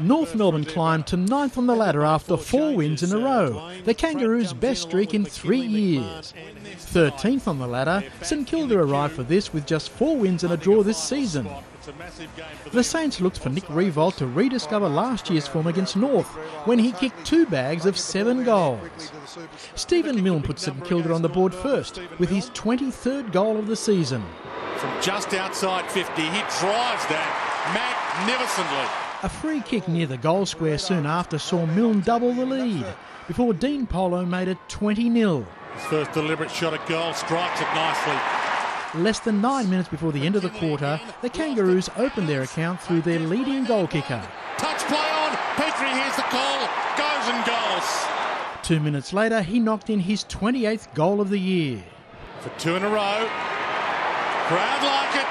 North Melbourne climbed to 9th on the ladder after 4 wins in a row, the Kangaroos' best streak in 3 years. 13th on the ladder, St Kilda arrived for this with just 4 wins and a draw this season. The Saints looked for Nick Riewoldt to rediscover last year's form against North when he kicked 2 bags of 7 goals. Stephen Milne put St Kilda on the board first with his 23rd goal of the season. From just outside 50, he drives that magnificently. A free kick near the goal square soon after saw Milne double the lead before Dean Polo made it 20-0. His first deliberate shot at goal, strikes it nicely. Less than 9 minutes before the end of the quarter, the Kangaroos opened their account through their leading goal kicker. Touch play on, Petrie hears the call, goes and goals. 2 minutes later, he knocked in his 28th goal of the year. For 2 in a row, crowd like it.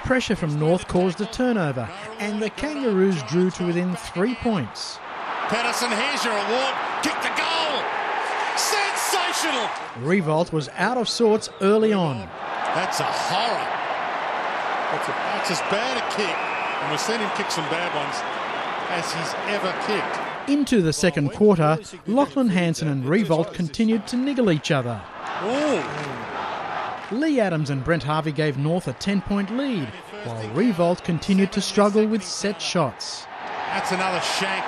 Pressure from North caused a turnover, and the Kangaroos drew to within 3 points. Patterson, here's your award, kick the goal. Sensational. Riewoldt was out of sorts early on. That's a horror. That's as bad a kick, and we've seen him kick some bad ones, as he's ever kicked. Into the second quarter, Lachlan Hansen and Riewoldt continued to niggle each other. Ooh. Lee Adams and Brent Harvey gave North a 10-point lead, while Riewoldt continued to struggle with set shots. That's another shank.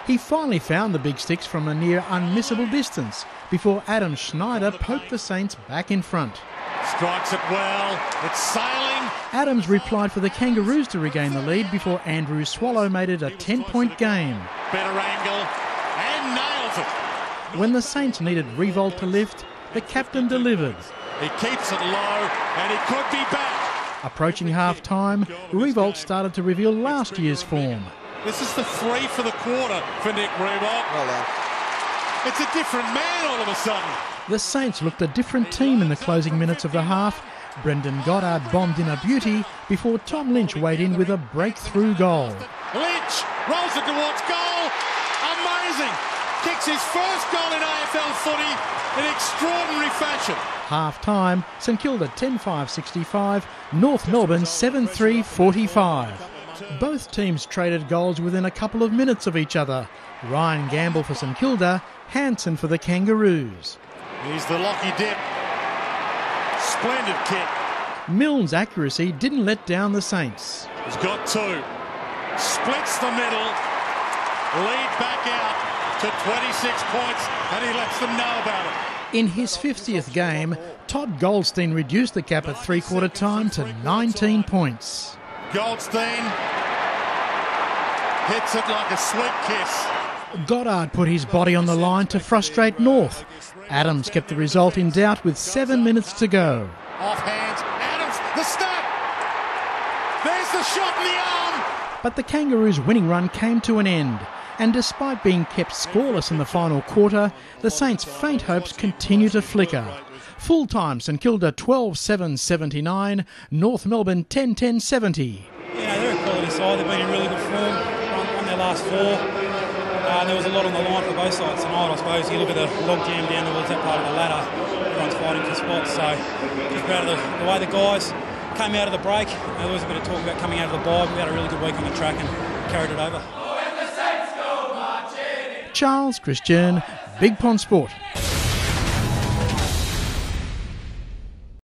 He finally found the big sticks from a near unmissable distance before Adam Schneider poked the Saints back in front. Strikes it well, it's sailing. Adams replied for the Kangaroos to regain the lead before Andrew Swallow made it a 10-point game. Better angle, and nails it. When the Saints needed Riewoldt to lift, the captain delivered. He keeps it low, and he could be back. Approaching half-time, Riewoldt started to reveal last year's form. This is the 3 for the quarter for Nick Riewoldt. Well done. It's a different man all of a sudden. The Saints looked a different team in the closing minutes of the half. Brendan Goddard bombed in a beauty before Tom Lynch weighed in with a breakthrough goal. Lynch rolls it towards goal. Amazing. Kicks his first goal in AFL footy in extraordinary fashion. Half-time, St Kilda 10-5-65, North Melbourne 7-3-45. Both teams traded goals within a couple of minutes of each other. Ryan Gamble for St Kilda, Hansen for the Kangaroos. Here's the Lockie dip. Splendid kick. Milne's accuracy didn't let down the Saints. He's got 2. Splits the middle. Lead back out to 26 points, and he lets them know about it. In his 50th game, Todd Goldstein reduced the cap at three-quarter time to 19 points. Goldstein hits it like a sweet kiss. Goddard put his body on the line to frustrate North. Adams kept the result in doubt with 7 minutes to go. Off hands, Adams, the snap! There's the shot in the arm! But the Kangaroos' winning run came to an end, and despite being kept scoreless in the final quarter, the Saints' faint hopes continue to flicker. Full-time St Kilda 12-7-79, North Melbourne 10-10-70. Yeah, they're a quality side. They've been in really good form, won their last 4. There was a lot on the line for both sides tonight, I suppose. You look at the log jam down towards that part of the ladder, everyone's fighting for spots. So just proud of the way the guys came out of the break. There was a bit of talk about coming out of the bye. We had a really good week on the track and carried it over. Charles Christian, Big Pond Sport.